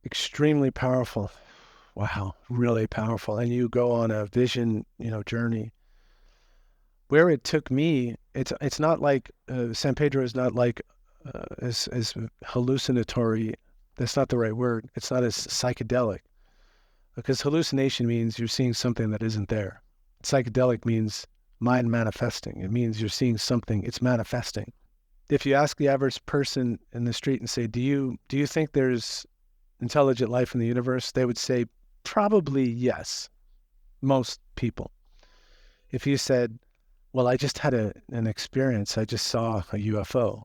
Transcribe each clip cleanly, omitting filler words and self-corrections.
extremely powerful. Wow, really powerful. And you go on a vision, journey. Where it took me, it's not like San Pedro is not like as hallucinatory. That's not the right word. It's not as psychedelic because hallucination means you're seeing something that isn't there. Psychedelic means mind manifesting. It means you're seeing something. It's manifesting. If you ask the average person in the street and say, "Do you think there's intelligent life in the universe?" They would say, probably yes. Most people. If you said, "Well, I just had an experience. I just saw a UFO,"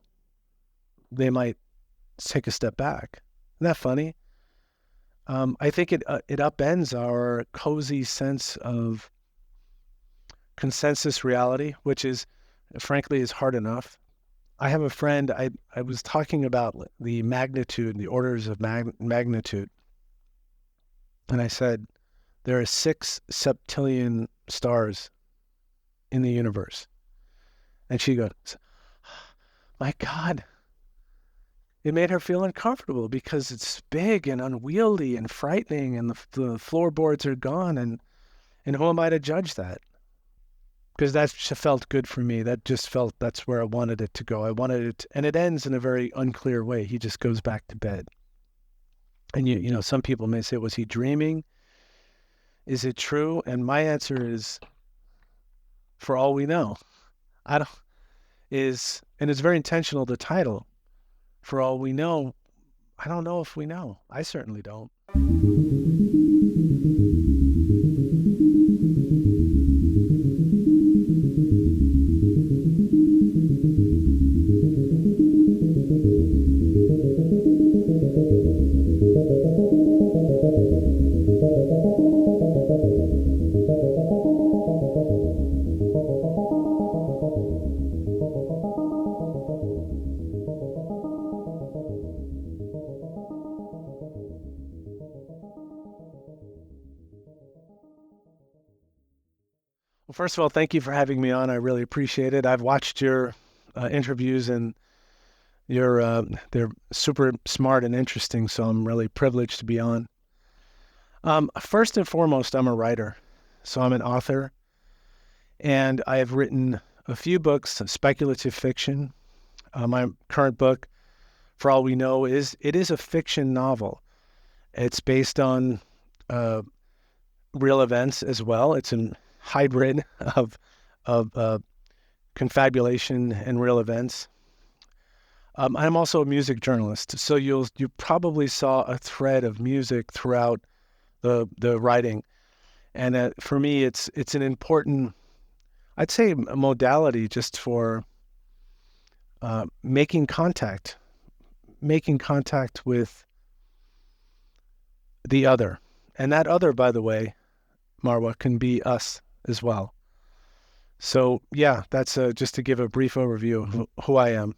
they might take a step back. Isn't that funny? I think it upends our cozy sense of consensus reality, which is, frankly, is hard enough. I have a friend, I was talking about the magnitude, the orders of magnitude. And I said, there are 6 septillion stars in the universe. And she goes, my God. It made her feel uncomfortable because it's big and unwieldy and frightening and the floorboards are gone. And who am I to judge that? Because that felt good for me. That just felt, that's where I wanted it to go. I wanted it, and it ends in a very unclear way. He just goes back to bed. And some people may say, was he dreaming? Is it true? And my answer is, for all we know. And it's very intentional, the title. For all we know, I don't know if we know. I certainly don't. Well, first of all, thank you for having me on. I really appreciate it. I've watched your interviews, and they're super smart and interesting, so I'm really privileged to be on. First and foremost, I'm a writer, so I'm an author, and I have written a few books of speculative fiction. My current book, For All We Know, is a fiction novel. It's based on real events as well. It's a hybrid of confabulation and real events. I'm also a music journalist, so you probably saw a thread of music throughout the writing, and for me, it's an important, I'd say, a modality just for making contact with the other, and that other, by the way, Marwa, can be us as well. So yeah, that's just to give a brief overview of who I am.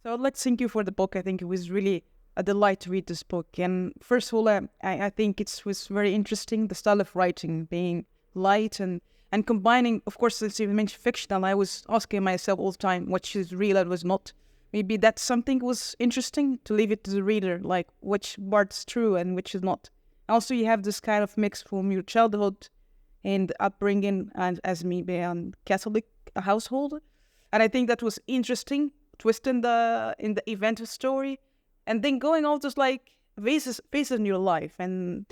So I'd like to thank you for the book. I think it was really a delight to read this book. And first of all, I think it was very interesting, the style of writing being light and combining, of course, since you mentioned fictional, I was asking myself all the time which is real and was not. Maybe that's something was interesting to leave it to the reader, like which part's true and which is not. Also, you have this kind of mix from your childhood and upbringing and as maybe a Catholic household. And I think that was interesting, twist in the event of story, and then going all just like phases in your life. And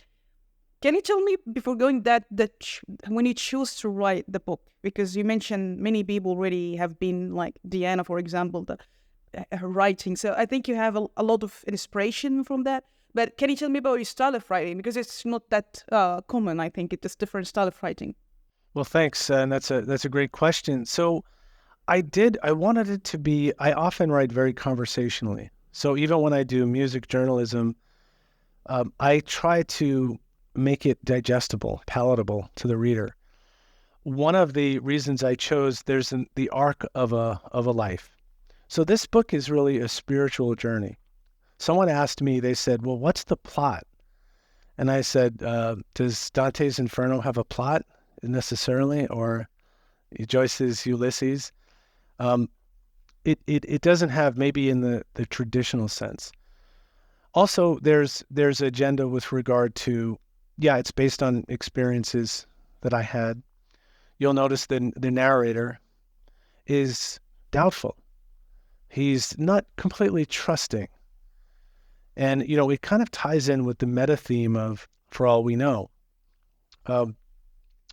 can you tell me before going that when you choose to write the book, because you mentioned many people already have been like Diana, for example, her writing. So I think you have a lot of inspiration from that. But can you tell me about your style of writing? Because it's not that common. I think it's a different style of writing. Well, thanks, and that's a great question. So I wanted it to be, I often write very conversationally. So even when I do music journalism, I try to make it digestible, palatable to the reader. One of the reasons I chose, there's the arc of a life. So this book is really a spiritual journey. Someone asked me, they said, well, what's the plot? And I said, does Dante's Inferno have a plot necessarily, or Joyce's Ulysses? It doesn't have, maybe in the traditional sense. Also, there's agenda with regard to, yeah, it's based on experiences that I had. You'll notice the narrator is doubtful. He's not completely trusting. And, it kind of ties in with the meta theme of For All We Know.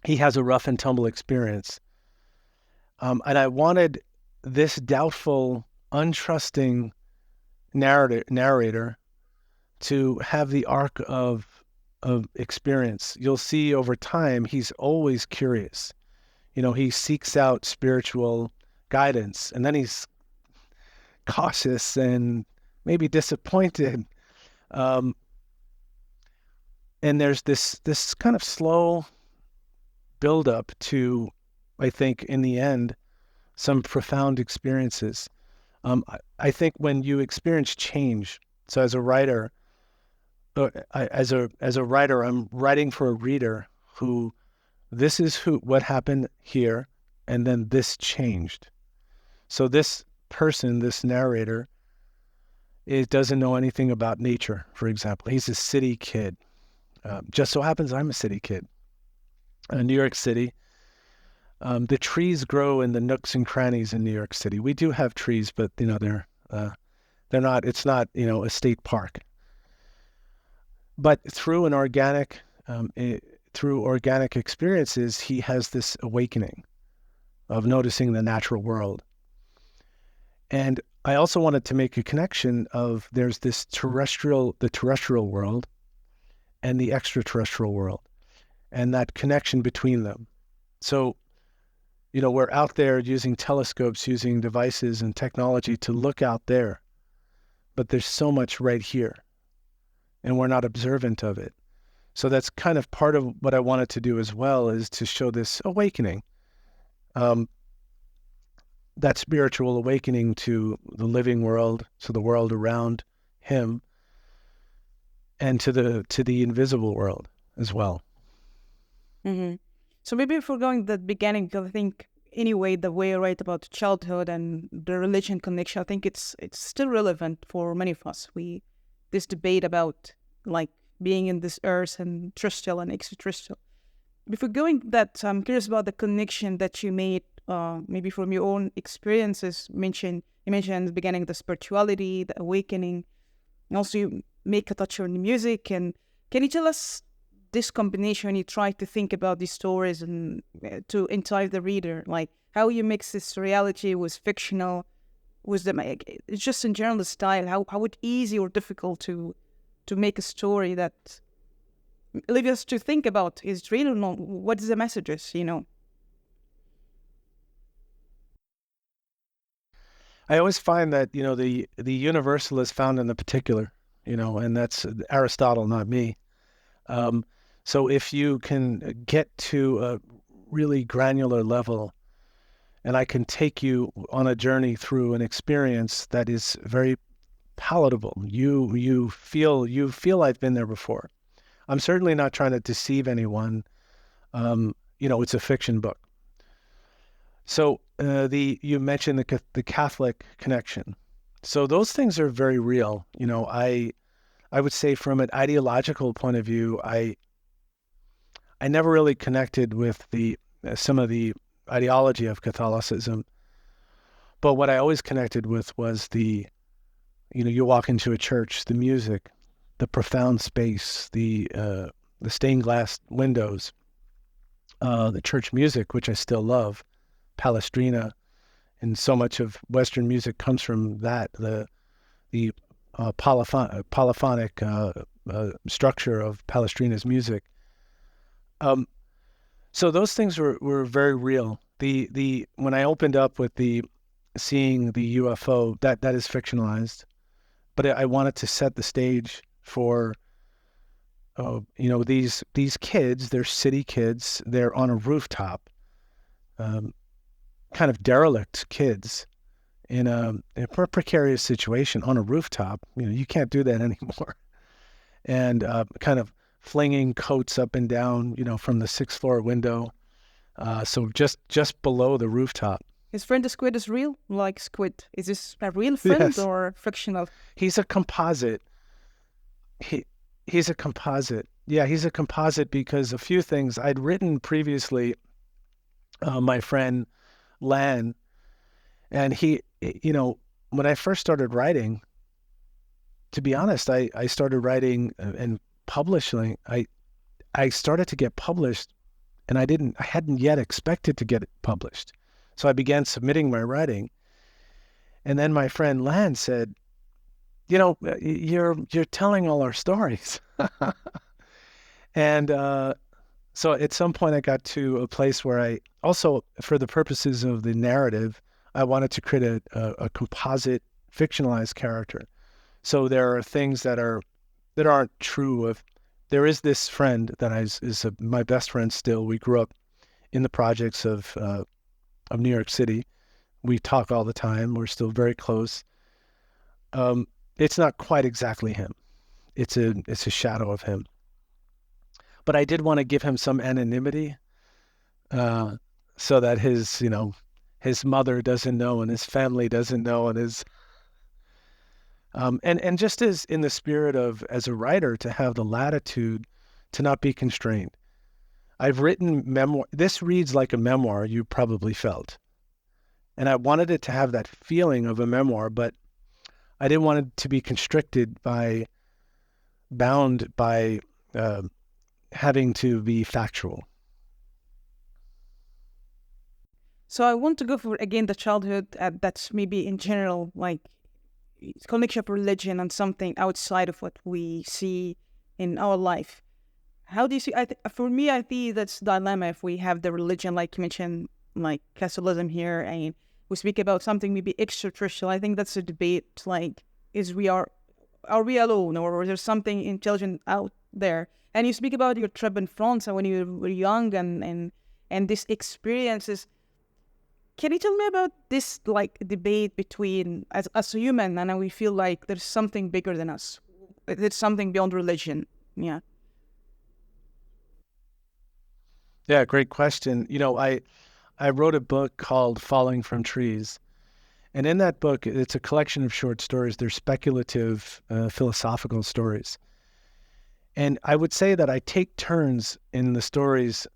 He has a rough and tumble experience. And I wanted this doubtful, untrusting narrator to have the arc of experience. You'll see over time, he's always curious. He seeks out spiritual guidance, and then he's cautious and maybe disappointed. And there's this kind of slow buildup to, I think, in the end, some profound experiences. I think when you experience change, so as a writer, as a writer, I'm writing for a reader who this is what happened here, and then this changed. So this person, this narrator, it doesn't know anything about nature, for example. He's a city kid. Just so happens I'm a city kid. New York City. The trees grow in the nooks and crannies in New York City. We do have trees, but they're not. It's not a state park. But through organic experiences, he has this awakening of noticing the natural world. And I also wanted to make a connection of there's the terrestrial world and the extraterrestrial world, and that connection between them. So, we're out there using telescopes, using devices and technology to look out there, but there's so much right here, and we're not observant of it. So that's kind of part of what I wanted to do as well, is to show this awakening, that spiritual awakening to the living world, to the world around him, and to the invisible world as well. Mm-hmm. So maybe if we're going to the beginning, because I think anyway the way I write about childhood and the religion connection, I think it's still relevant for many of us. This debate about like being in this earth and terrestrial and extraterrestrial. Before going that, I'm curious about the connection that you made, maybe from your own experiences. You mentioned in the beginning the spirituality, the awakening, and also you make a touch on the music. And can you tell us this combination when you try to think about these stories and to entice the reader, like how you mix this reality with fictional, with the it's just in general the style, how it easy or difficult to make a story that leaves us to think about is it real or not? What is the messages, I always find that the universal is found in the particular, and that's Aristotle, not me. So if you can get to a really granular level, and I can take you on a journey through an experience that is very palatable, you feel I've been there before. I'm certainly not trying to deceive anyone. It's a fiction book. So you mentioned the Catholic connection. So those things are very real. I would say from an ideological point of view, I never really connected with some of the ideology of Catholicism. But what I always connected with was you walk into a church, the music, the profound space, the stained glass windows, the church music, which I still love, Palestrina, and so much of Western music comes from that, the polyphonic structure of Palestrina's music. So those things were very real. When I opened up with seeing the UFO, that is fictionalized, but I wanted to set the stage for these kids. They're city kids. They're on a rooftop, kind of derelict kids in a precarious situation on a rooftop. You can't do that anymore. And kind of flinging coats up and down, from the 6th floor window. So just below the rooftop. His friend the squid is real, like squid. Is this a real friend Yes. or fictional? He's a composite. he he's a composite. Yeah, he's a composite because a few things I'd written previously. My friend Lan, and when I first started writing, to be honest, I started writing and publishing. I started to get published, and I hadn't yet expected to get it published. So I began submitting my writing, and then my friend Lan said, you're telling all our stories. And so at some point I got to a place where I also, for the purposes of the narrative, I wanted to create a composite fictionalized character. So there are things that aren't true of. There is this friend that my best friend still. We grew up in the projects of New York City. We talk all the time. We're still very close. It's not quite exactly him. It's a shadow of him. But I did want to give him some anonymity, uh, so that his mother doesn't know and his family doesn't know, and and just as in the spirit of, as a writer, to have the latitude to not be constrained. I've written memoir. This reads like a memoir, you probably felt. And I wanted it to have that feeling of a memoir, but I didn't want it to be bound by uh, having to be factual. So I want to go for again the childhood. That's maybe in general like connection of religion and something outside of what we see in our life. How do you see? For me, I think that's dilemma. If we have the religion, like you mentioned, like Catholicism here, and we speak about something maybe extraterrestrial, I think that's a debate. Like, are we alone, or is there something intelligent out there? And you speak about your trip in France and when you were young, and these experiences. Can you tell me about this like debate between as a human and we feel like there's something bigger than us? There's something beyond religion. Yeah. Yeah, great question. I wrote a book called Falling from Trees. And in that book, it's a collection of short stories. They're speculative, philosophical stories. And I would say that I take turns in the stories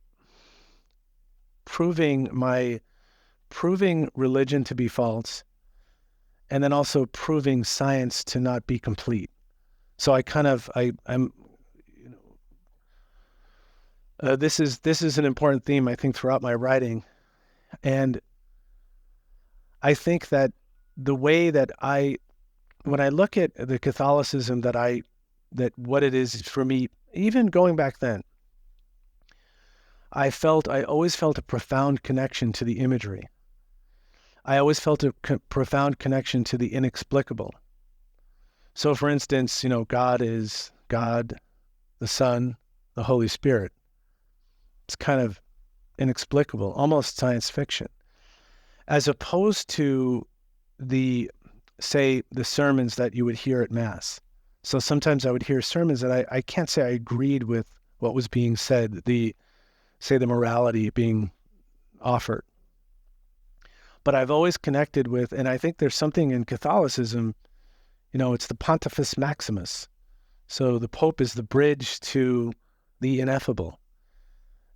proving religion to be false, and then also proving science to not be complete. So I'm this is an important theme, I think, throughout my writing. And I think that the way that when I look at the Catholicism that what it is for me, even going back then, I always felt a profound connection to the imagery. I always felt a profound connection to the inexplicable. So, for instance, God is God, the Son, the Holy Spirit. It's kind of inexplicable, almost science fiction, as opposed to the sermons that you would hear at Mass. So sometimes I would hear sermons that I can't say I agreed with what was being said, the morality being offered. But I've always connected with, and I think there's something in Catholicism, it's the Pontifex Maximus. So the Pope is the bridge to the ineffable.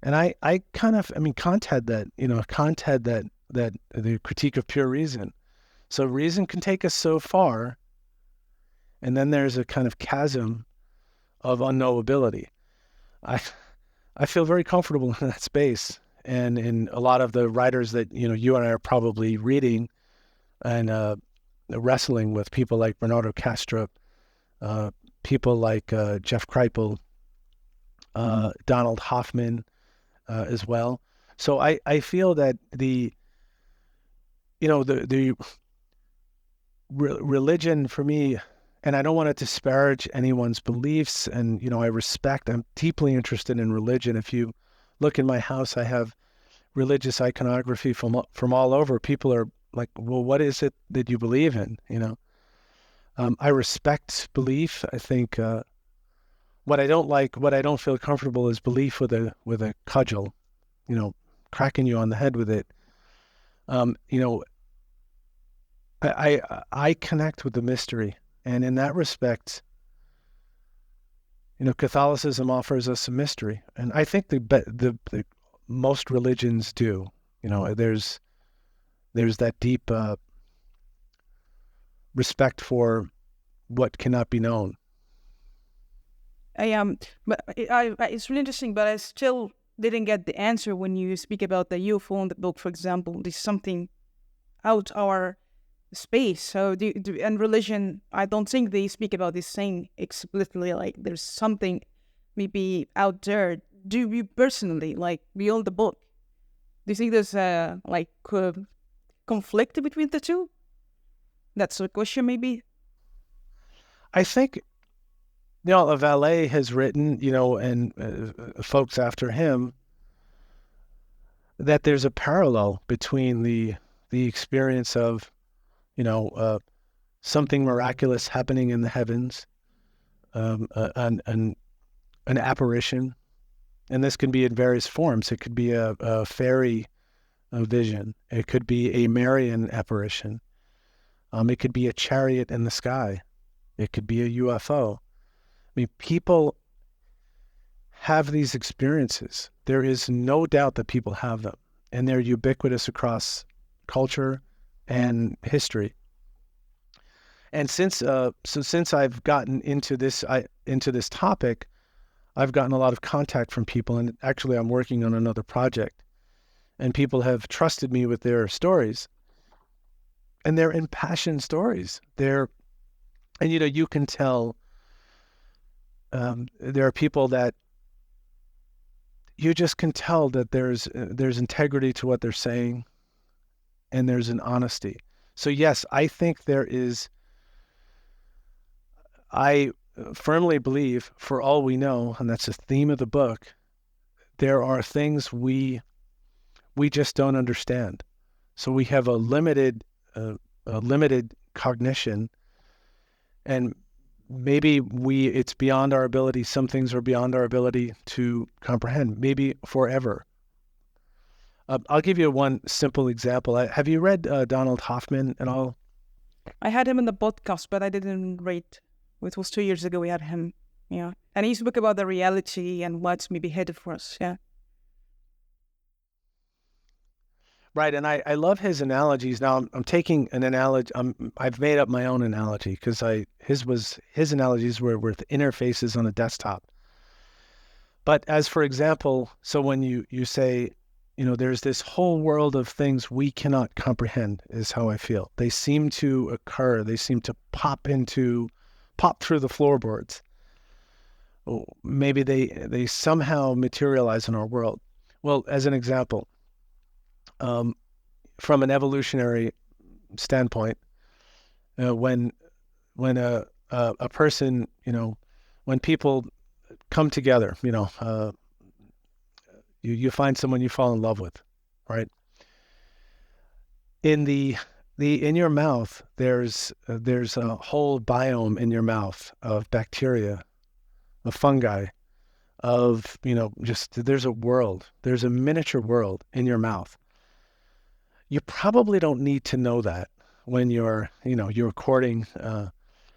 And Kant had that, that the critique of pure reason. So reason can take us so far, and then there's a kind of chasm of unknowability. I feel very comfortable in that space, and in a lot of the writers that you and I are probably reading and wrestling with, people like Bernardo Kastrup, people like Jeff Kripal, Donald Hoffman as well. So I feel that the religion for me, and I don't want to disparage anyone's beliefs, and I'm deeply interested in religion. If you look in my house, I have religious iconography from all over. People are like, well, what is it that you believe in? I respect belief. I think what I don't feel comfortable is belief with a cudgel, cracking you on the head with it. Um, you know, I connect with the mystery, and in that respect, Catholicism offers us a mystery, and I think the most religions do. There's that deep respect for what cannot be known. But it's really interesting. But I still didn't get the answer when you speak about the UFO in the book, for example. There's something out our space. So and religion, I don't think they speak about this thing explicitly. Like there's something maybe out there. Do you personally like beyond the book? Do you think there's conflict between the two? That's a question, maybe. I think a valet has written, and folks after him, that there's a parallel between the experience of something miraculous happening in the heavens, an apparition, and this can be in various forms. It could be a fairy vision. It could be a Marian apparition. It could be a chariot in the sky. It could be a UFO. I mean, people have these experiences. There is no doubt that people have them, and they're ubiquitous across culture and history. And since I've gotten into this topic, I've gotten a lot of contact from people, and actually I'm working on another project, and people have trusted me with their stories, and they're impassioned stories. And you can tell. There are people that you just can tell that there's integrity to what they're saying, and there's an honesty. So yes, I think there is. I firmly believe, for all we know, and that's the theme of the book, there are things we just don't understand. So we have a limited cognition, and maybe it's beyond our ability. Some things are beyond our ability to comprehend, maybe forever. I'll give you one simple example. Have you read Donald Hoffman at all? I had him in the podcast, but I didn't read. It was 2 years ago we had him. Yeah. And he spoke about the reality and what's maybe headed for us. Yeah. Right, and I love his analogies. Now I'm taking an analogy. I've made up my own analogy because his analogies were with interfaces on a desktop. But as for example, so when you say, there's this whole world of things we cannot comprehend, is how I feel. They seem to occur. They seem to pop through the floorboards. Maybe they somehow materialize in our world. Well, as an example. From an evolutionary standpoint, when a person, when people come together, you find someone you fall in love with, right? In your mouth, there's a whole biome in your mouth of bacteria, of fungi, of there's a miniature world in your mouth. You probably don't need to know that when you're recording.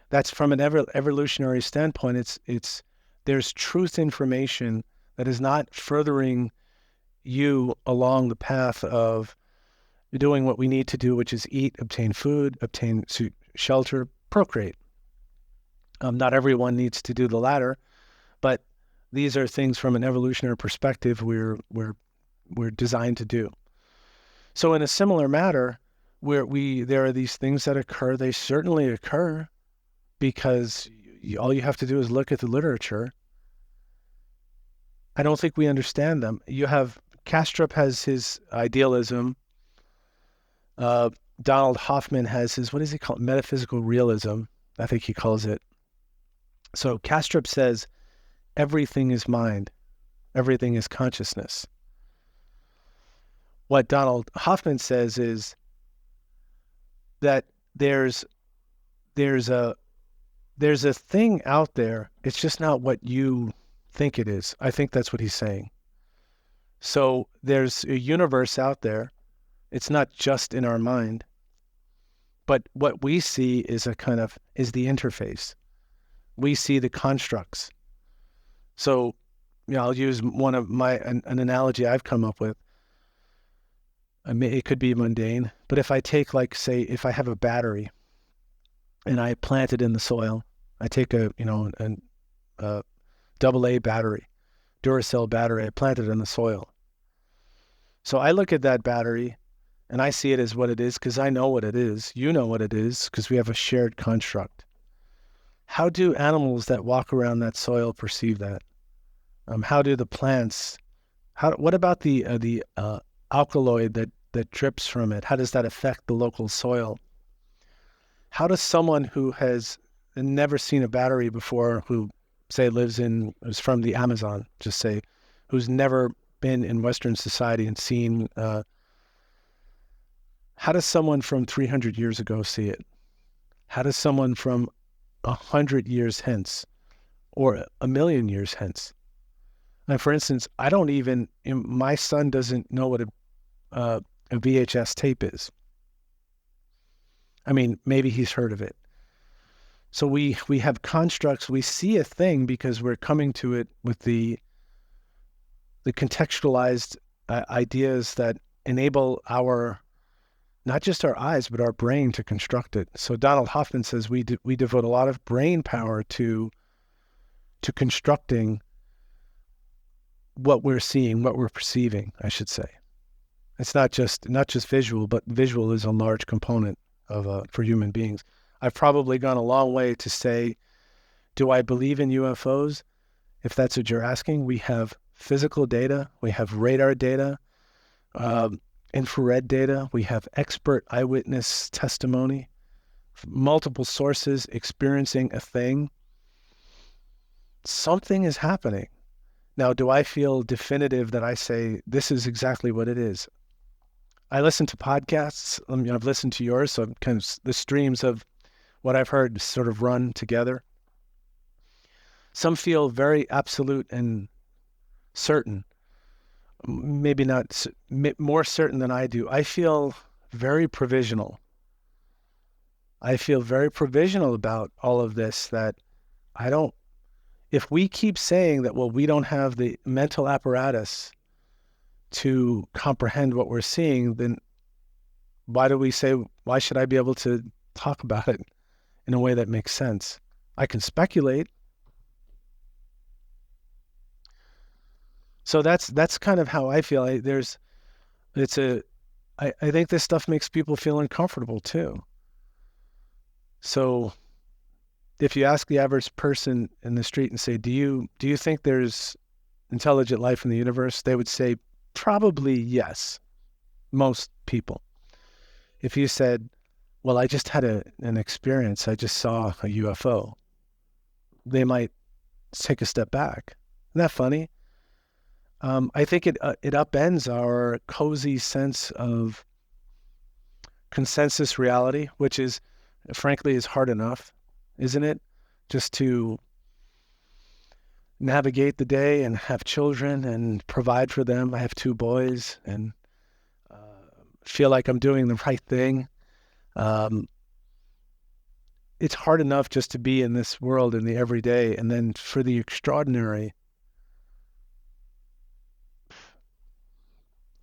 That's from an evolutionary standpoint. There's truth information that is not furthering you along the path of doing what we need to do, which is eat, obtain food, obtain shelter, procreate. Not everyone needs to do the latter, but these are things from an evolutionary perspective we're designed to do. So in a similar matter, where there are these things that occur, they certainly occur because all you have to do is look at the literature. I don't think we understand them. Kastrup has his idealism. Donald Hoffman has his, what does he call it? Metaphysical realism, I think he calls it. So Kastrup says everything is mind, everything is consciousness. What Donald Hoffman says is that there's a thing out there. It's just not what you think it is. I think that's what he's saying. So there's a universe out there. It's not just in our mind, but what we see is the interface. We see the constructs. So, I'll use one of an analogy I've come up with. It could be mundane, but if I take, like, say, if I have a battery and I plant it in the soil, I take a double A battery, Duracell battery, I plant it in the soil. So I look at that battery and I see it as what it is because I know what it is. You know what it is because we have a shared construct. How do animals that walk around that soil perceive that? How do the plants? What about the alkaloid that drips from it? How does that affect the local soil? How does someone who has never seen a battery before, who say is from the Amazon, just say, who's never been in Western society and seen, how does someone from 300 years ago see it? How does someone from 100 years hence or a million years hence? And for instance, my son doesn't know what a VHS tape is. I mean, maybe he's heard of it. So we have constructs. We see a thing because we're coming to it with the contextualized ideas that enable not just our eyes, but our brain to construct it. So Donald Hoffman says we devote a lot of brain power to constructing what we're seeing, what we're perceiving, I should say. It's not just visual, but visual is a large component of for human beings. I've probably gone a long way to say, do I believe in UFOs? If that's what you're asking, we have physical data, we have radar data, infrared data, we have expert eyewitness testimony, multiple sources experiencing a thing. Something is happening. Now, do I feel definitive that I say this is exactly what it is? I listen to podcasts. I've listened to yours, so kind of the streams of what I've heard sort of run together. Some feel very absolute and certain. Maybe not more certain than I do. I feel very provisional. I feel very provisional about all of this, that if we keep saying that, well, we don't have the mental apparatus to comprehend what we're seeing, then why should I be able to talk about it in a way that makes sense? I can speculate. So that's kind of how I feel. I think this stuff makes people feel uncomfortable too. So if you ask the average person in the street and say, do you think there's intelligent life in the universe? They would say probably yes, most people. If you said, well, I just had an experience, I just saw a UFO, they might take a step back. Isn't that funny? I think it upends our cozy sense of consensus reality, which is, frankly, is hard enough, isn't it? Just to navigate the day and have children and provide for them. I have 2 boys and feel like I'm doing the right thing. It's hard enough just to be in this world in the everyday, and then for the extraordinary.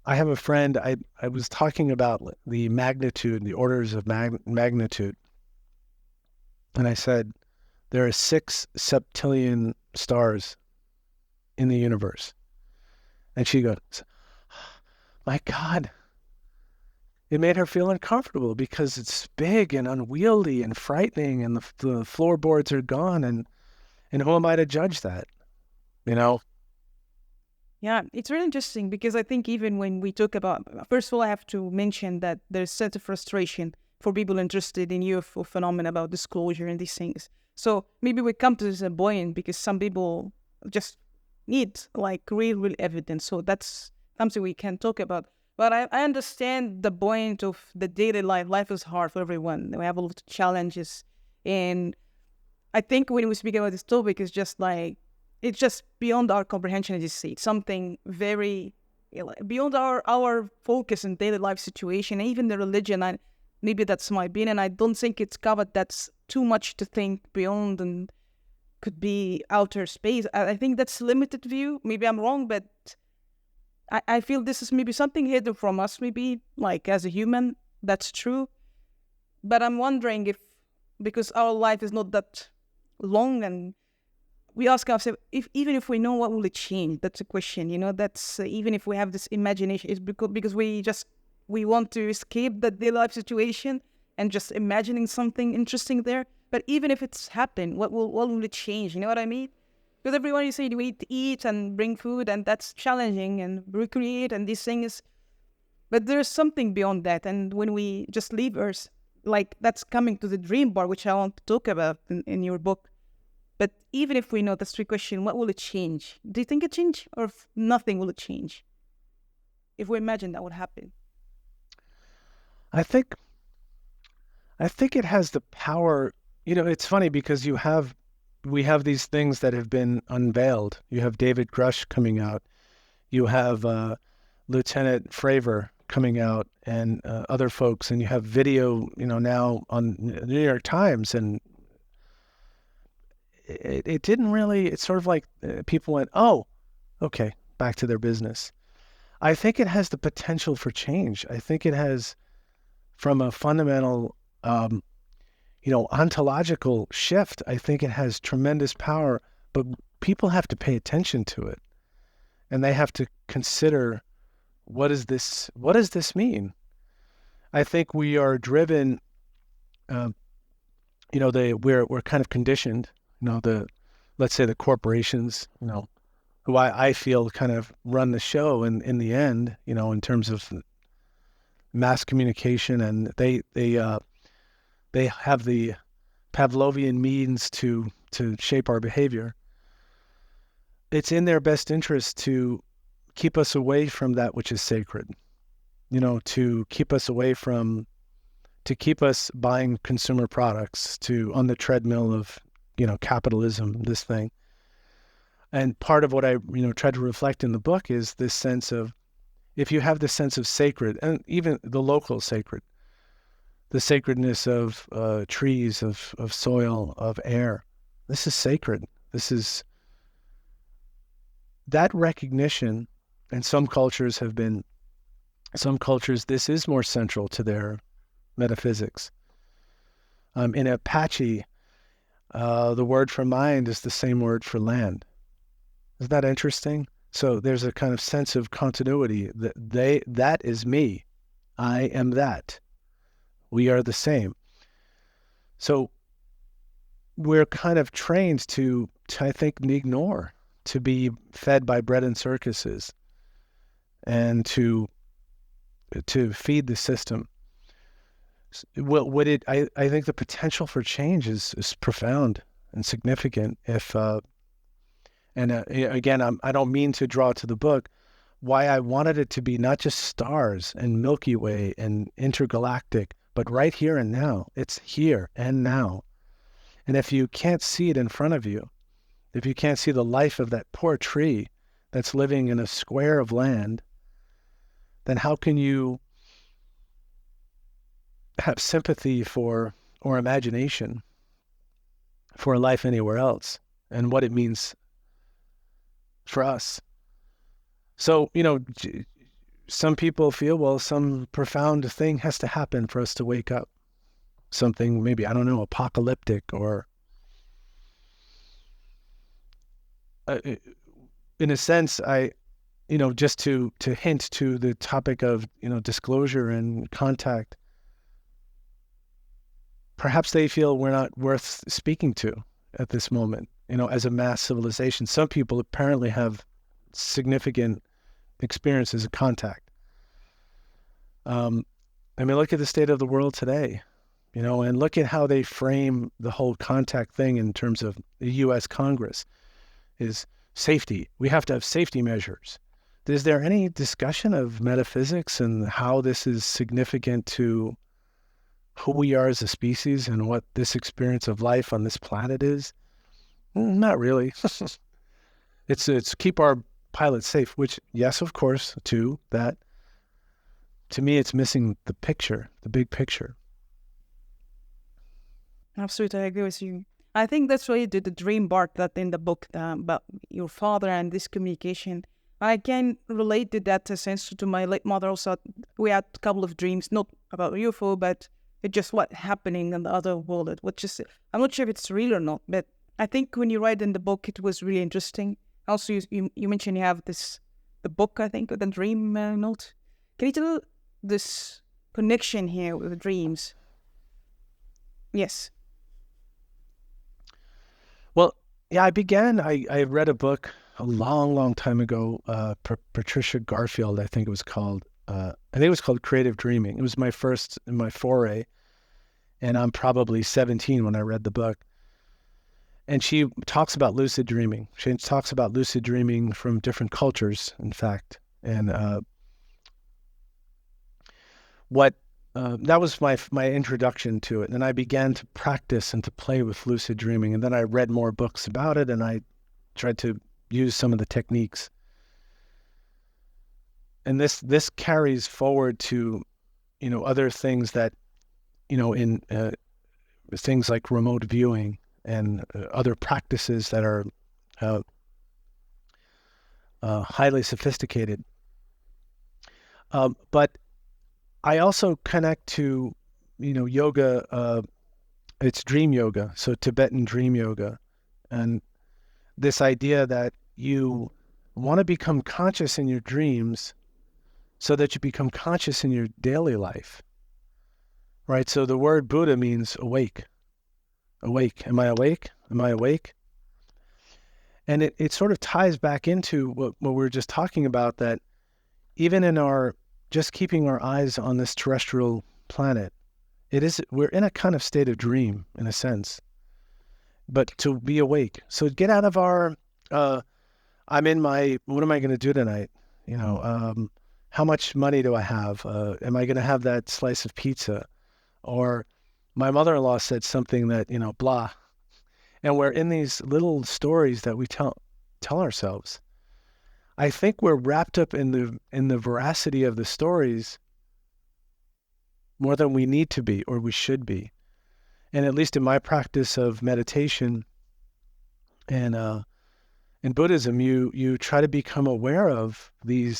I have a friend, I was talking about the magnitude, the orders of magnitude. And I said, there are 6 septillion stars in the universe. And she goes, my God. It made her feel uncomfortable because it's big and unwieldy and frightening, and the floorboards are gone. And who am I to judge that? You know? Yeah, it's really interesting because I think even when we talk about, first of all, I have to mention that there's such a frustration for people interested in UFO phenomena about disclosure and these things. So maybe we come to this buoyant because some people just need like real evidence. So that's something we can talk about. But I understand the point of the daily life. Life is hard for everyone. We have a lot of challenges. And I think when we speak about this topic, it's just beyond our comprehension, as you say. It's something very beyond our focus in daily life situation, and even the religion. Maybe that's my opinion. I don't think it's covered. That's too much to think beyond. And could be outer space. I think that's limited view. Maybe I'm wrong, but I feel this is maybe something hidden from us, maybe like as a human, that's true. But I'm wondering if, because our life is not that long, and we ask ourselves, if even if we know, what will it change? That's a question, that's even if we have this imagination, it's because we want to escape that daily life situation and just imagining something interesting there. But even if it's happened, what will it change? You know what I mean? Because everyone, you say, we eat and bring food, and that's challenging, and recreate and these things. But there's something beyond that. And when we just leave Earth, like that's coming to the dream part, which I want to talk about in your book. But even if we know that's the question, what will it change? Do you think it change, or if nothing will it change? If we imagine that would happen. I think it has the power. It's funny because we have these things that have been unveiled. You have David Grush coming out. You have Lieutenant Fravor coming out, and other folks, and you have video, now on the New York Times, and it didn't really. It's sort of like people went, "Oh, okay," back to their business. I think it has the potential for change. I think it has, from a fundamental, ontological shift, I think it has tremendous power, but people have to pay attention to it, and they have to consider, what does this mean? I think we are driven, we're kind of conditioned, let's say the corporations, who I feel kind of run the show in the end, in terms of mass communication, and they have the Pavlovian means to shape our behavior. It's in their best interest to keep us away from that which is sacred, to keep us buying consumer products, on the treadmill of, capitalism, this thing. And part of what I, tried to reflect in the book is this sense of, if you have this sense of sacred, and even the local sacred, the sacredness of trees, of soil, of air, this is sacred. This is that recognition. And some cultures, this is more central to their metaphysics. In Apache, the word for mind is the same word for land. Isn't that interesting? So there's a kind of sense of continuity, that is me. I am that. We are the same. So we're kind of trained to I think, ignore, to be fed by bread and circuses, and to feed the system. Well, I think the potential for change is profound and significant. If again, I don't mean to draw to the book why I wanted it to be not just stars and Milky Way and intergalactic, but right here and now. It's here and now. And if you can't see it in front of you, if you can't see the life of that poor tree that's living in a square of land, then how can you have sympathy for, or imagination for, life anywhere else, and what it means for us? So, some people feel, well, some profound thing has to happen for us to wake up. Something maybe, I don't know, apocalyptic, or in a sense, just to hint to the topic of, disclosure and contact, perhaps they feel we're not worth speaking to at this moment, as a mass civilization. Some people apparently have significant experiences of contact. Look at the state of the world today, and look at how they frame the whole contact thing in terms of the U.S. Congress is safety. We have to have safety measures. Is there any discussion of metaphysics and how this is significant to who we are as a species and what this experience of life on this planet is? Not really. It's keep our pilots safe, which, yes, of course, too, that to me, it's missing the big picture. Absolutely, I agree with you. I think that's why you did the dream part that in the book about your father and this communication. I can relate to that sense to my late mother also. We had a couple of dreams, not about UFO, but it's just what happening in the other world. Which is, I'm not sure if it's real or not, but I think when you write in the book, it was really interesting. Also, you mentioned you have the book, I think, the dream note. Can you tell this connection here with the dreams? Yes. Well, yeah, I read a book a long, long time ago, Patricia Garfield, I think it was called. I think it was called Creative Dreaming. It was my foray, and I'm probably 17 when I read the book. And she talks about lucid dreaming. She talks about lucid dreaming from different cultures, in fact. And what that was my introduction to it. And I began to practice and to play with lucid dreaming. And then I read more books about it, and I tried to use some of the techniques. And this carries forward to, other things that, in things like remote viewing and other practices that are highly sophisticated. But I also connect to, yoga. It's dream yoga, so Tibetan dream yoga, and this idea that you want to become conscious in your dreams so that you become conscious in your daily life, right? So the word Buddha means awake. Awake. Am I awake? Am I awake? And it sort of ties back into what we were just talking about, that even in our just keeping our eyes on this terrestrial planet, we're in a kind of state of dream in a sense, but to be awake. So get out of our, what am I going to do tonight? How much money do I have? Am I going to have that slice of pizza? Or my mother-in-law said something that, blah. And we're in these little stories that we tell ourselves. I think we're wrapped up in the veracity of the stories more than we need to be or we should be. And at least in my practice of meditation and in Buddhism, you try to become aware of the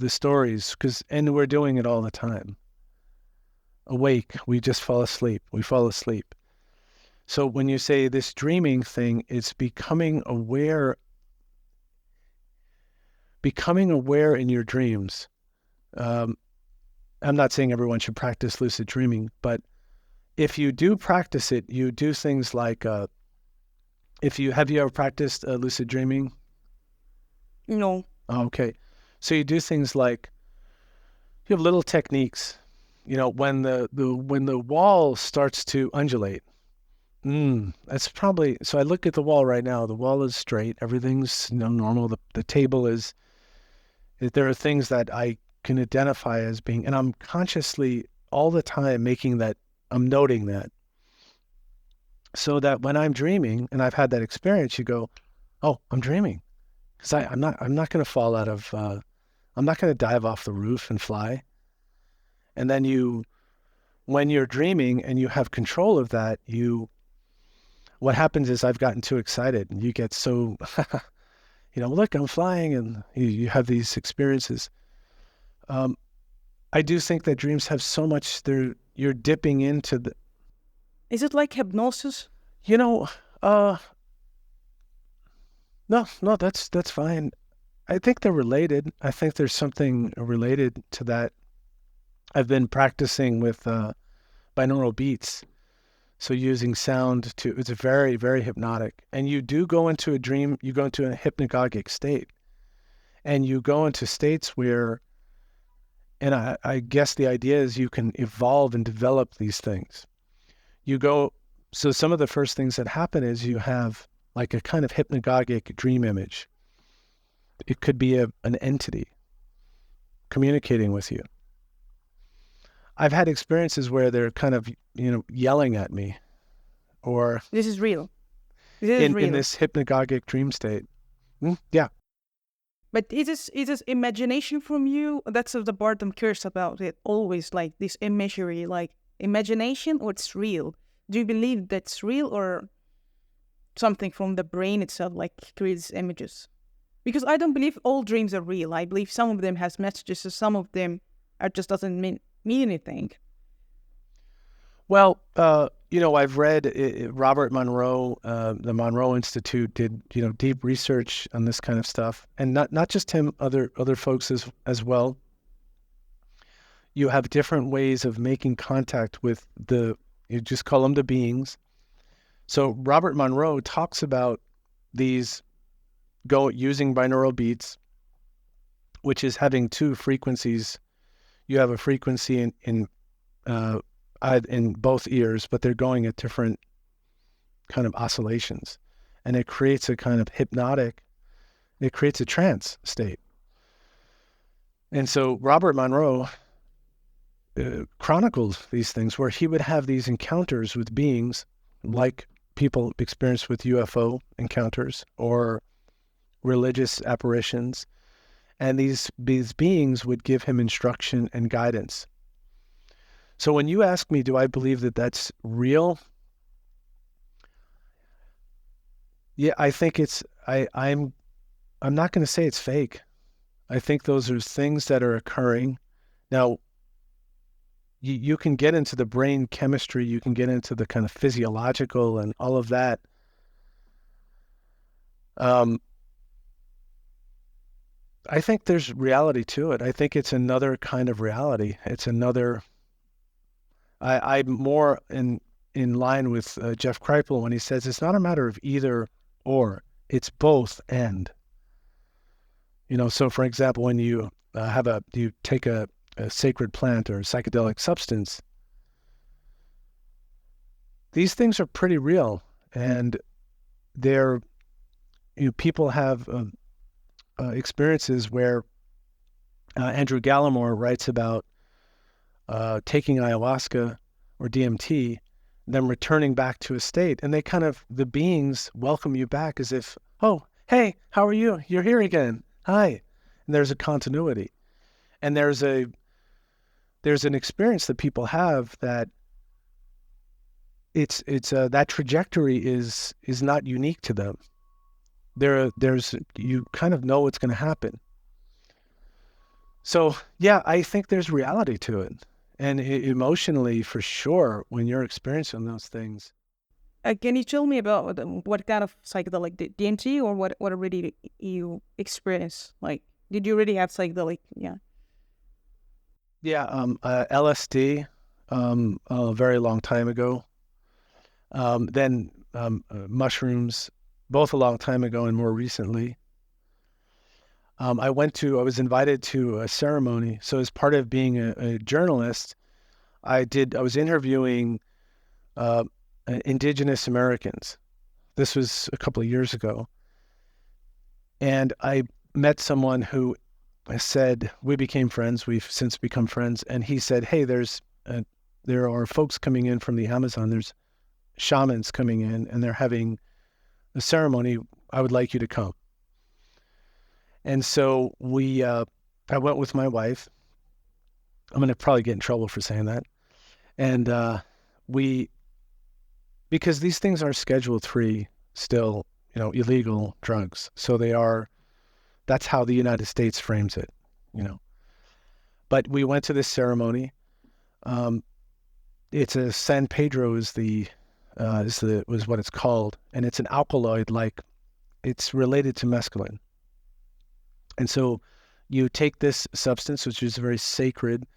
stories, and we're doing it all the time. Awake, we just fall asleep. We fall asleep. So when you say this dreaming thing, it's becoming aware in your dreams. I'm not saying everyone should practice lucid dreaming, but if you do practice it, you do things like, have you ever practiced lucid dreaming? No. Okay. So you do things like, you have little techniques, when the wall starts to undulate. That's probably, so I look at the wall right now, the wall is straight, everything's normal. The table is, there are things that I can identify as being, and I'm consciously all the time I'm noting that. So that when I'm dreaming, and I've had that experience, you go, oh, I'm dreaming. Because I'm not going to fall out of, I'm not going to dive off the roof and fly. And then when you're dreaming and you have control of that, what happens is I've gotten too excited and you get so, look, I'm flying, and you have these experiences. I do think that dreams have so much, you're dipping into the. Is it like hypnosis? No, that's fine. I think they're related. I think there's something related to that. I've been practicing with binaural beats. So using sound it's very, very hypnotic. And you do go into a dream, you go into a hypnagogic state. And you go into states where, and I guess the idea is you can evolve and develop these things. So some of the first things that happen is you have like a kind of hypnagogic dream image. It could be an entity communicating with you. I've had experiences where they're kind of, yelling at me, or This is real. This is real. In this hypnagogic dream state. Yeah. But is this imagination from you? That's the part I'm curious about. It always like this imagery, like imagination, or it's real? Do you believe that's real, or something from the brain itself, like creates images. Because I don't believe all dreams are real. I believe some of them has messages, so some of them are just doesn't mean anything. Well, I've read Robert Monroe, the Monroe Institute did, deep research on this kind of stuff, and not just him, other folks as well. You have different ways of making contact with you just call them the beings. So Robert Monroe talks about these using binaural beats, which is having two frequencies. You have a frequency in both ears, but they're going at different kind of oscillations, and it creates a kind of it creates a trance state. And so Robert Monroe chronicled these things where he would have these encounters with beings like people experience with UFO encounters or religious apparitions, and these beings would give him instruction and guidance. So when you ask me, do I believe that that's real? Yeah, I think I'm not going to say it's fake. I think those are things that are occurring. Now, you can get into the brain chemistry, you can get into the kind of physiological and all of that. I think there's reality to it. I think it's another kind of reality. It's another. I'm more in line with Jeff Kripal when he says it's not a matter of either or, it's both and. So for example, when you you take a sacred plant or a psychedelic substance, these things are pretty real, and people have experiences where Andrew Gallimore writes about taking ayahuasca or DMT, them returning back to a state, and the beings welcome you back as if, oh, hey, how are you? You're here again. Hi. And there's a continuity, and there's an experience that people have that it's that trajectory is not unique to them. You kind of know what's going to happen. So yeah, I think there's reality to it, and emotionally, for sure, when you're experiencing those things. Can you tell me about what kind of psychedelic DMT or what really you experience? Like, did you really have psychedelic? Yeah. Yeah, LSD, a very long time ago. Then mushrooms, both a long time ago and more recently. I was invited to a ceremony. So as part of being a journalist, I was interviewing indigenous Americans. This was a couple of years ago. And I met someone who said, we became friends. We've since become friends. And he said, hey, there are folks coming in from the Amazon. There's shamans coming in, and they're having a ceremony. I would like you to come. And so I went with my wife. I'm going to probably get in trouble for saying that. And because these things are Schedule 3 still, illegal drugs. So that's how the United States frames it, But we went to this ceremony. It's a San Pedro was what it's called. And it's an alkaloid, like it's related to mescaline. And so you take this substance, which is very sacred.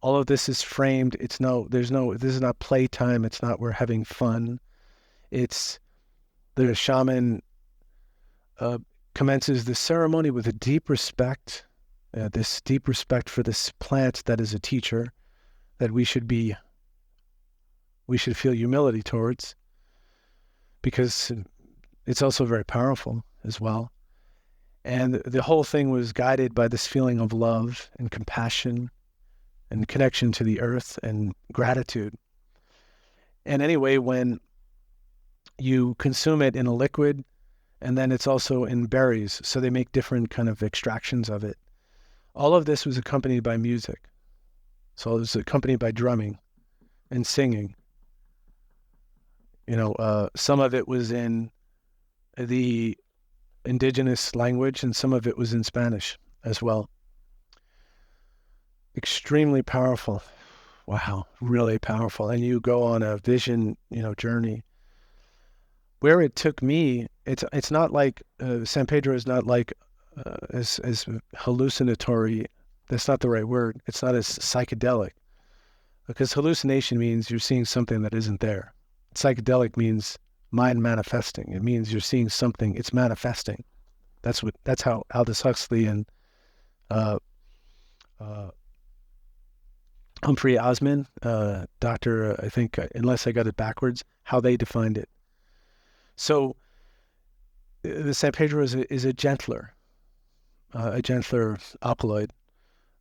All of this is framed. This is not playtime. It's not, we're having fun. It's the shaman commences the ceremony with a deep respect, this deep respect for this plant that is a teacher, that we should feel humility towards, because it's also very powerful as well. And the whole thing was guided by this feeling of love and compassion and connection to the earth and gratitude. And anyway, when you consume it in a liquid, and then it's also in berries, so they make different kind of extractions of it. All of this was accompanied by music. So it was accompanied by drumming and singing. Some of it was in the indigenous language, and some of it was in Spanish as well. Extremely powerful. Wow, really powerful. And you go on a vision, journey. Where it took me, it's not like San Pedro is not like as hallucinatory. That's not the right word. It's not as psychedelic, because hallucination means you're seeing something that isn't there. Psychedelic means mind manifesting. It means you're seeing something. It's manifesting. That's how Aldous Huxley and uh, uh, Humphrey Osmond, Doctor, I think, unless I got it backwards, how they defined it. So the San Pedro is a gentler alkaloid.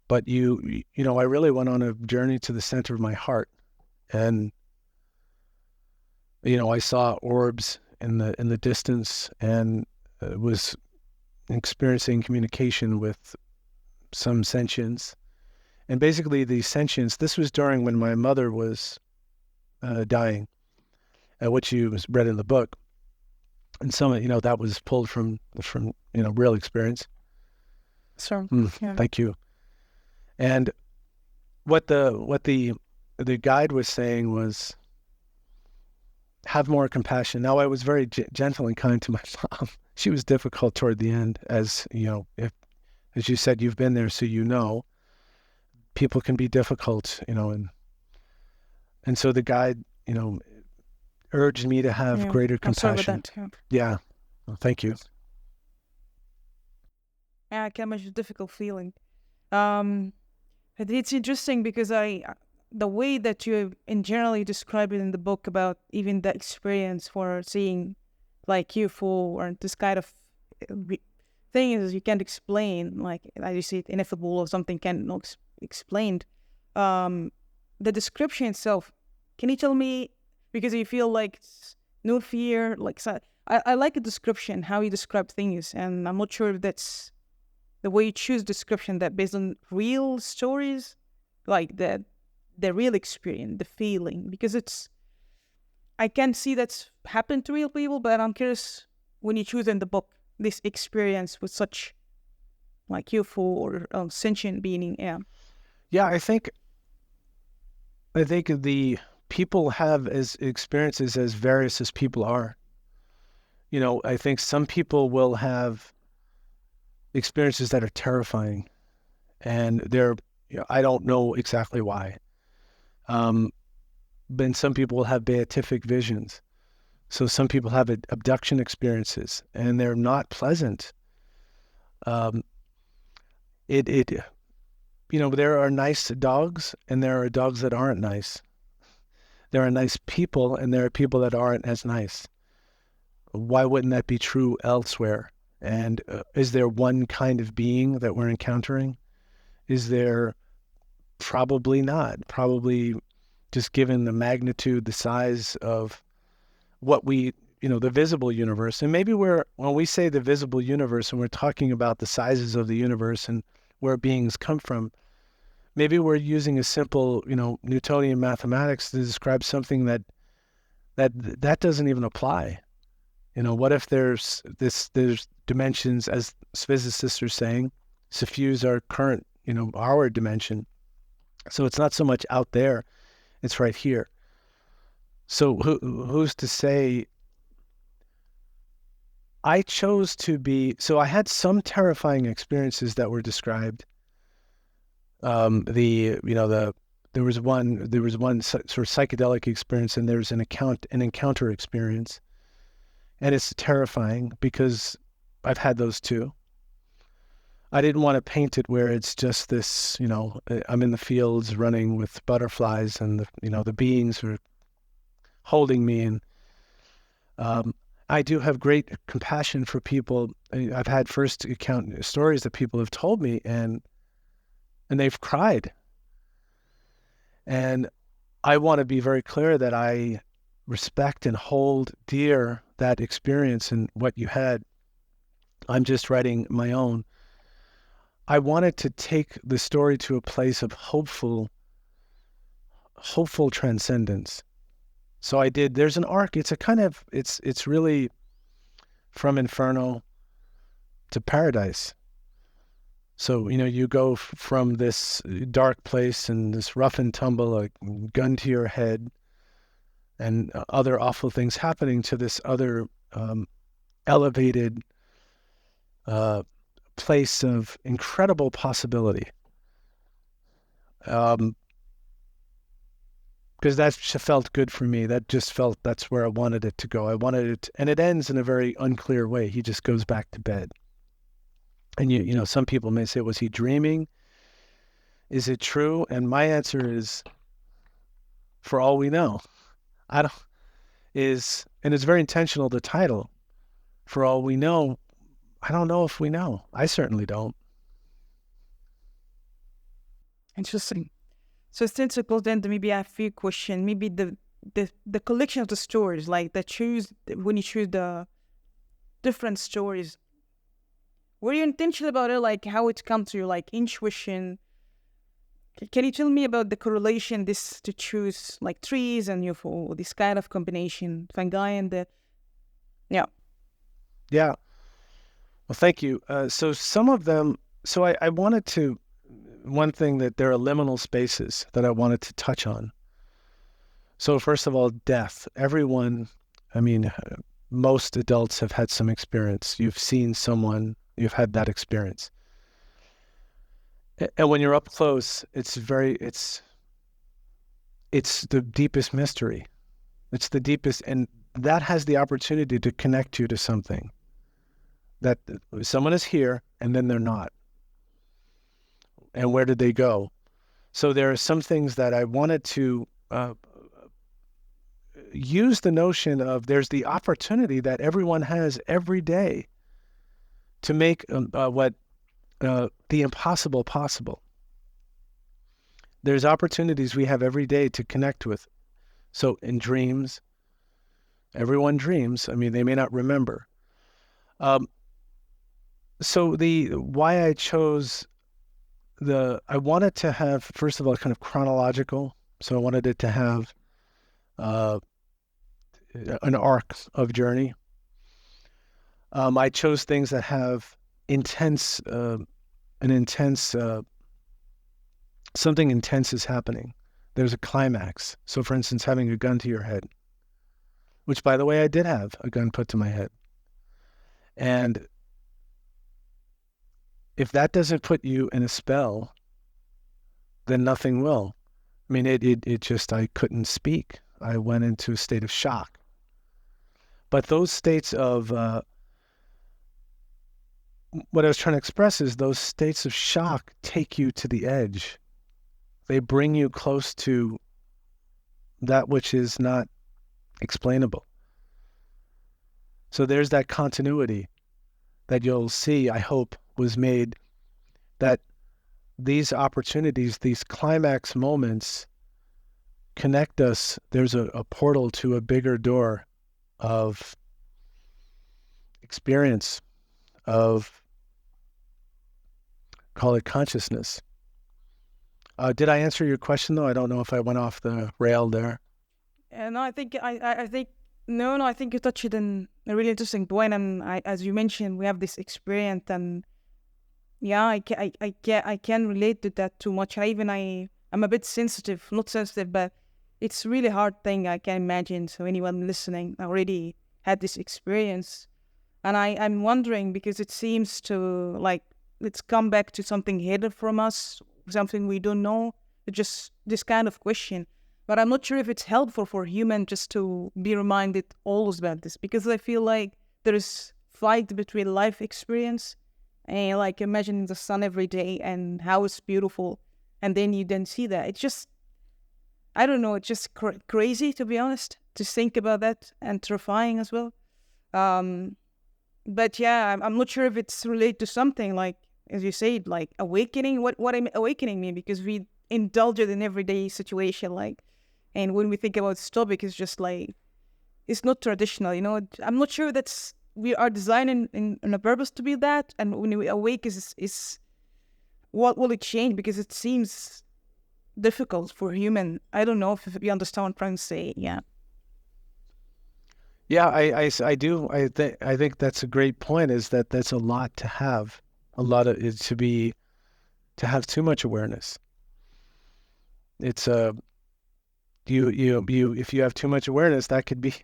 But I really went on a journey to the center of my heart, and I saw orbs in the distance, and was experiencing communication with some sentience. And basically, the sentience. This was during when my mother was dying, which you read in the book, and some that was pulled from real experience. So, yeah. Thank you. And what the guide was saying was, have more compassion. Now, I was very gentle and kind to my mom. She was difficult toward the end, as as you said, you've been there, so people can be difficult, and so the guide, urged me to have greater compassion. I'm sorry about that. Yeah. Well, thank you. Yeah, I can imagine a difficult feeling. It's interesting because the way that you in generally describe it in the book about even the experience for seeing like UFO or this kind of thing is you can't explain, like as you see it, ineffable or something cannot explained. The description itself, can you tell me, because you feel like it's no fear, like I like a description, how you describe things, and I'm not sure if that's the way you choose description that based on real stories, like the real experience, the feeling, because I can see that's happened to real people, but I'm curious when you choose in the book this experience with such like UFO or sentient being. Yeah, I think the people have as experiences as various as people are. I think some people will have experiences that are terrifying, and I don't know exactly why. But some people will have beatific visions. So some people have abduction experiences, and they're not pleasant. There are nice dogs, and there are dogs that aren't nice. There are nice people, and there are people that aren't as nice. Why wouldn't that be true elsewhere? And is there one kind of being that we're encountering? Is there? Probably not. Probably just given the magnitude, the size of what the visible universe. And maybe when we say the visible universe and we're talking about the sizes of the universe and where beings come from, maybe we're using a simple, Newtonian mathematics to describe something that doesn't even apply. What if there's dimensions, as physicists are saying, suffuse our current, our dimension. So it's not so much out there, it's right here. So who's to say? I chose to be, so I had some terrifying experiences that were described. There was one sort of psychedelic experience, and there's an encounter experience. And it's terrifying because I've had those too. I didn't want to paint it where it's just this, I'm in the fields running with butterflies, and the beings are holding me. And I do have great compassion for people. I've had first account stories that people have told me, and they've cried. And I want to be very clear that I respect and hold dear that experience and what you had. I'm just writing my own. I wanted to take the story to a place of hopeful transcendence. So I did. There's an arc. It's a kind of, it's really from inferno to paradise. So, you go from this dark place and this rough and tumble, a gun to your head, and other awful things happening, to this other elevated place of incredible possibility. Because that felt good for me. That just felt that's where I wanted it to go. I wanted it, and it ends in a very unclear way. He just goes back to bed. And some people may say, was he dreaming? Is it true? And my answer is, for all we know, I don't and it's very intentional, the title. For all we know, I don't know if we know. I certainly don't. Interesting. So since it goes then, maybe I have a few questions. Maybe the collection of the stories, like when you choose the different stories, were you intentional about it, like how it come to you, like intuition? Can you tell me about the correlation this to choose like trees and UFO, this kind of combination, fungi and the yeah. Yeah. Well, thank you. So some of them, so I wanted to, one thing that there are liminal spaces that I wanted to touch on. So first of all, death. Everyone, I mean, most adults have had some experience. You've seen someone, you've had that experience. And when you're up close, it's the deepest mystery. It's the deepest, and that has the opportunity to connect you to something. That someone is here and then they're not. And where did they go? So there are some things that I wanted to use the notion of there's the opportunity that everyone has every day to make what the impossible possible. There's opportunities we have every day to connect with. So in dreams, everyone dreams. I mean, they may not remember. So why I chose I wanted to have, first of all, kind of chronological. So I wanted it to have an arc of journey. I chose things that have something intense is happening. There's a climax. So for instance, having a gun to your head, which by the way, I did have a gun put to my head. And if that doesn't put you in a spell, then nothing will. I mean, it just, I couldn't speak. I went into a state of shock. But those states of, what I was trying to express is those states of shock take you to the edge. They bring you close to that which is not explainable. So there's that continuity that you'll see, I hope, was made, that these opportunities, these climax moments connect us. There's a portal to a bigger door of experience, of, call it consciousness. Did I answer your question though? I don't know if I went off the rail there. No, I think I think no, I think you touched on a really interesting point, and as you mentioned, we have this experience, and yeah, I can relate to that too much. I'm a bit sensitive, not sensitive, but it's really hard thing I can imagine. So anyone listening already had this experience, and I'm wondering, because it seems to like let's come back to something hidden from us, something we don't know. Just this kind of question. But I'm not sure if it's helpful for human just to be reminded always about this, because I feel like there is fight between life experience and like imagining the sun every day and how it's beautiful, and then you then see that. It's just, I don't know, it's just crazy, to be honest, to think about that, and terrifying as well. But yeah, I'm not sure if it's related to something like, as you said, like awakening. What awakening mean? Because we indulge it in everyday situation, like, and when we think about this topic, it's just like, it's not traditional, you know. I'm not sure that's, we are designing in a purpose to be that, and when we awake is what will it change? Because it seems difficult for human. I don't know if you understand what I'm trying to say. Yeah. Yeah, I do. I think that's a great point, is that that's a lot to have. A lot of it to have too much awareness. It's you if you have too much awareness, that could be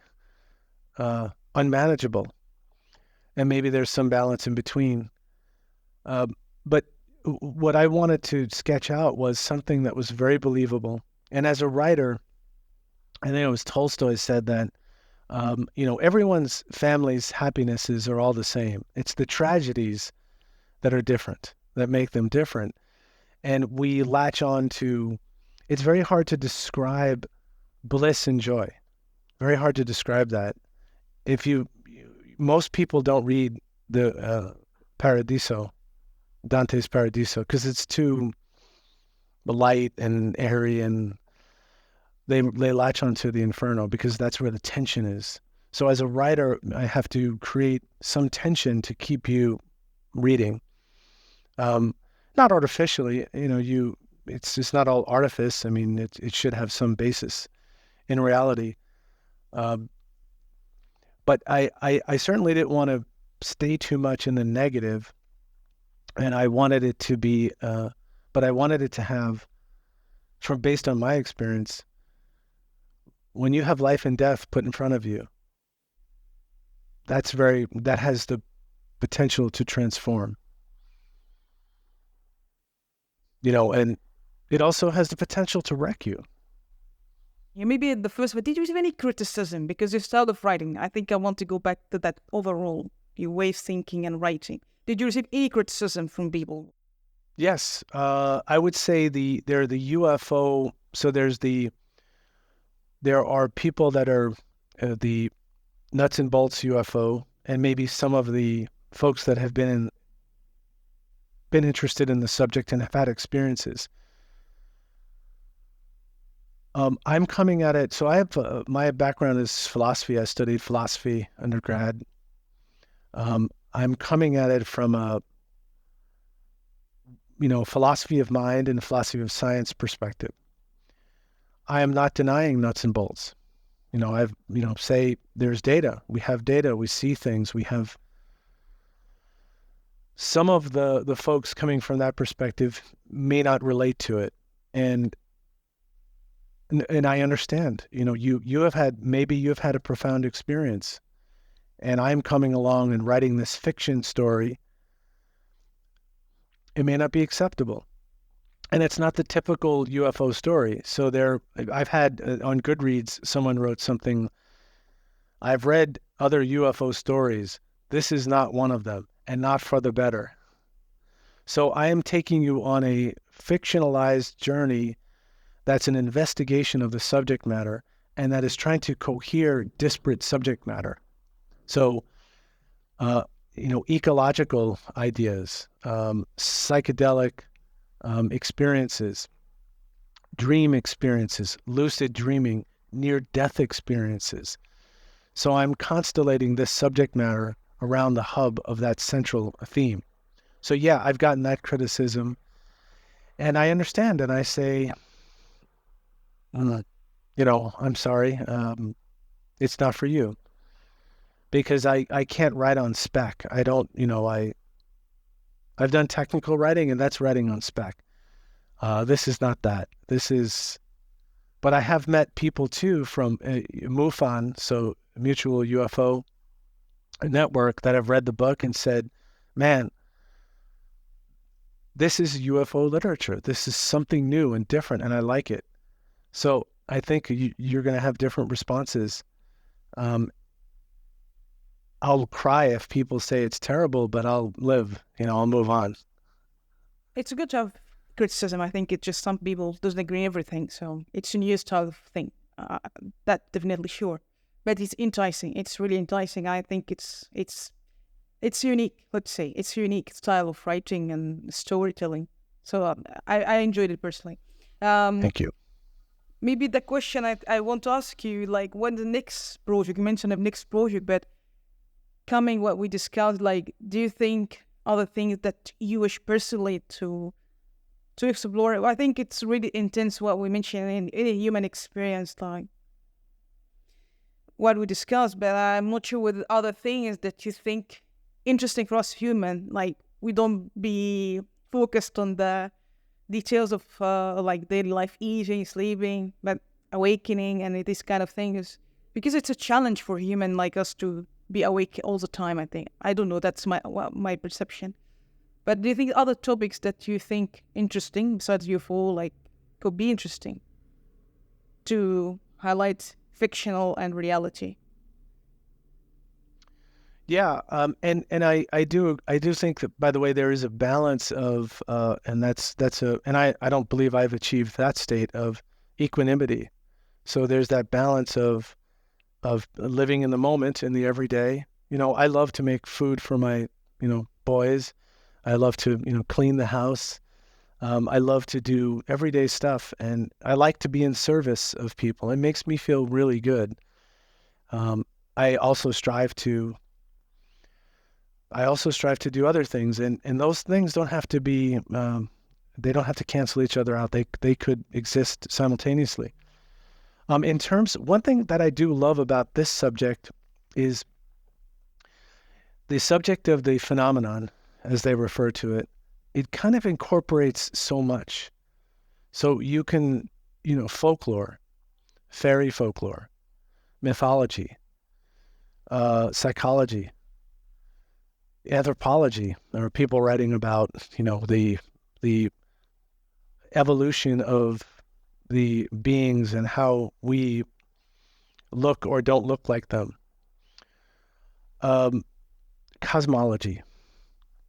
unmanageable. And maybe there's some balance in between. Uh, but what I wanted to sketch out was something that was very believable. And as a writer, I think it was Tolstoy said that, everyone's family's happinesses are all the same. It's the tragedies that are different, that make them different. And we latch on to, it's very hard to describe bliss and joy. Very hard to describe that. If most people don't read the Paradiso, Dante's Paradiso, because it's too light and airy, and they latch onto the Inferno because that's where the tension is. So as a writer, I have to create some tension to keep you reading. Not artificially, it's just not all artifice. I mean, it should have some basis in reality. Um, but I certainly didn't want to stay too much in the negative, and I wanted it to be, but I wanted it to have, from based on my experience, when you have life and death put in front of you, that has the potential to transform, and it also has the potential to wreck you. Yeah, maybe the first, but did you receive any criticism? Because your style of writing, I think I want to go back to that overall, your way of thinking and writing. Did you receive any criticism from people? Yes, I would say there are the UFO. So there are people that are the nuts and bolts UFO, and maybe some of the folks that have been interested in the subject and have had experiences. I'm coming at it. So I have my background is philosophy. I studied philosophy undergrad. I'm coming at it from a philosophy of mind and philosophy of science perspective. I am not denying nuts and bolts. Say there's data. We have data. We see things. We have some of the folks coming from that perspective may not relate to it, and I understand. You have had a profound experience, and I'm coming along and writing this fiction story. It may not be acceptable. And it's not the typical UFO story. So I've had on Goodreads, someone wrote something. I've read other UFO stories. This is not one of them, and not for the better. So I am taking you on a fictionalized journey that's an investigation of the subject matter, and that is trying to cohere disparate subject matter. So, ecological ideas, psychedelic experiences, dream experiences, lucid dreaming, near-death experiences. So I'm constellating this subject matter around the hub of that central theme. So yeah, I've gotten that criticism, and I understand, and I say, I'm sorry, it's not for you, because I can't write on spec. I don't, I've done technical writing, and that's writing on spec. This is not that. But I have met people too from MUFON, so Mutual UFO Network, that have read the book and said, man, this is UFO literature. This is something new and different, and I like it. So I think you're going to have different responses. I'll cry if people say it's terrible, but I'll live. I'll move on. It's a good job criticism. I think it's just some people doesn't agree with everything, so it's a new style of thing. That definitely sure, but it's enticing. It's really enticing. I think it's unique. Let's say it's unique style of writing and storytelling. So I enjoyed it personally. Thank you. Maybe the question I want to ask you, like, when the next project, you mentioned the next project, but coming what we discussed, like, do you think other things that you wish personally to explore? I think it's really intense what we mentioned in a human experience, like what we discussed, but I'm not sure with other things that you think interesting for us human. Like, we don't be focused on the details of like daily life, eating, sleeping, but awakening and this kind of thing is because it's a challenge for human like us to be awake all the time. I think, I don't know, that's my perception. But do you think other topics that you think interesting besides UFO like could be interesting to highlight fictional and reality? Yeah, and I do think that, by the way, there is a balance of and I don't believe I've achieved that state of equanimity. So there's that balance of living in the moment, in the everyday. I love to make food for my boys. I love to clean the house. I love to do everyday stuff, and I like to be in service of people. It makes me feel really good. I also strive to do other things, and those things don't have to be they don't have to cancel each other out. They could exist simultaneously. One thing that I do love about this subject is the subject of the phenomenon, as they refer to it. It kind of incorporates so much. So you can, folklore, fairy folklore, mythology, psychology, anthropology. There are people writing about, the evolution of the beings and how we look or don't look like them. Cosmology,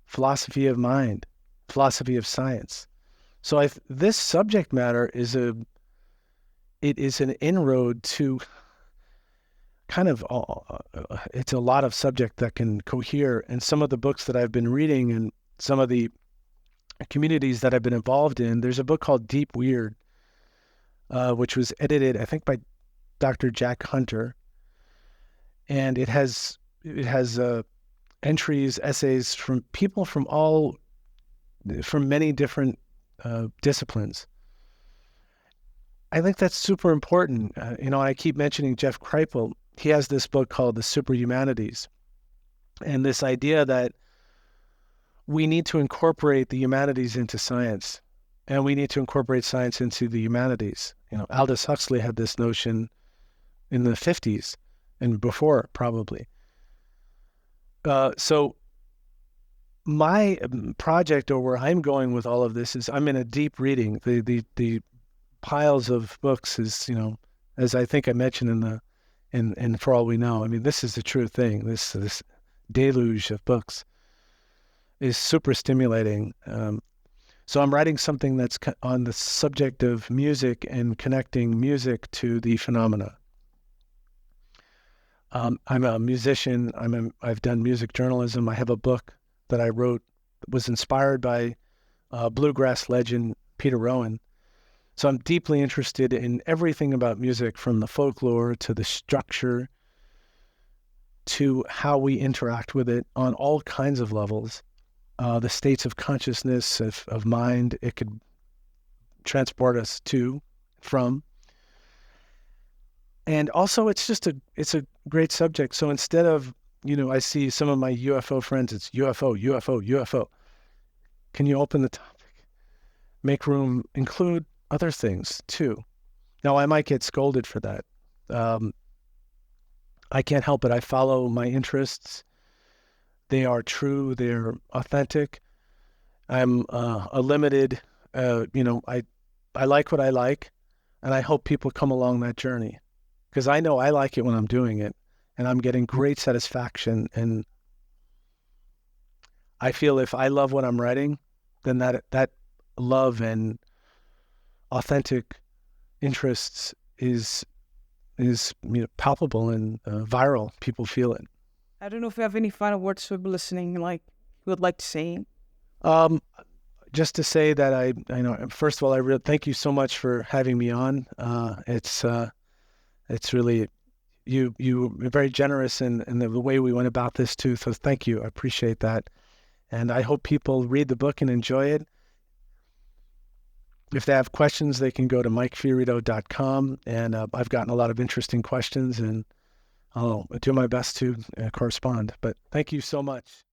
philosophy of mind, philosophy of science. So this subject matter is an inroad to kind of it's a lot of subject that can cohere. And some of the books that I've been reading and some of the communities that I've been involved in, there's a book called Deep Weird, which was edited, I think, by Dr. Jack Hunter, and it has entries, essays from people from many different disciplines. I think that's super important. I keep mentioning Jeff Kripal. He has this book called The Superhumanities, and this idea that we need to incorporate the humanities into science, and we need to incorporate science into the humanities. Aldous Huxley had this notion in the 50s and before, probably. So my project, or where I'm going with all of this, is I'm in a deep reading. The piles of books is, as I think I mentioned in For All We Know. I mean, this is the true thing. This deluge of books is super stimulating. So I'm writing something that's on the subject of music and connecting music to the phenomena. I'm a musician. I've done music journalism. I have a book that I wrote that was inspired by bluegrass legend Peter Rowan. So I'm deeply interested in everything about music, from the folklore to the structure to how we interact with it on all kinds of levels. The states of consciousness, of mind, it could transport us to, from. And also, it's a great subject. So instead of, I see some of my UFO friends, it's UFO, UFO, UFO. Can you open the topic? Make room, include other things too. Now, I might get scolded for that. I can't help it. I follow my interests. They are true. They're authentic. I'm a limited, I like what I like, and I hope people come along that journey, because I know I like it when I'm doing it, and I'm getting great satisfaction. And I feel if I love what I'm writing, then that love and authentic interests is palpable and viral. People feel it. I don't know if you have any final words for listening, like you would like to say. Just to say that I first of all, I really thank you so much for having me on. It's really, you were very generous in the way we went about this too. So thank you. I appreciate that. And I hope people read the book and enjoy it. If they have questions, they can go to MikeFiorito.com. And I've gotten a lot of interesting questions, and I'll do my best to correspond. But thank you so much.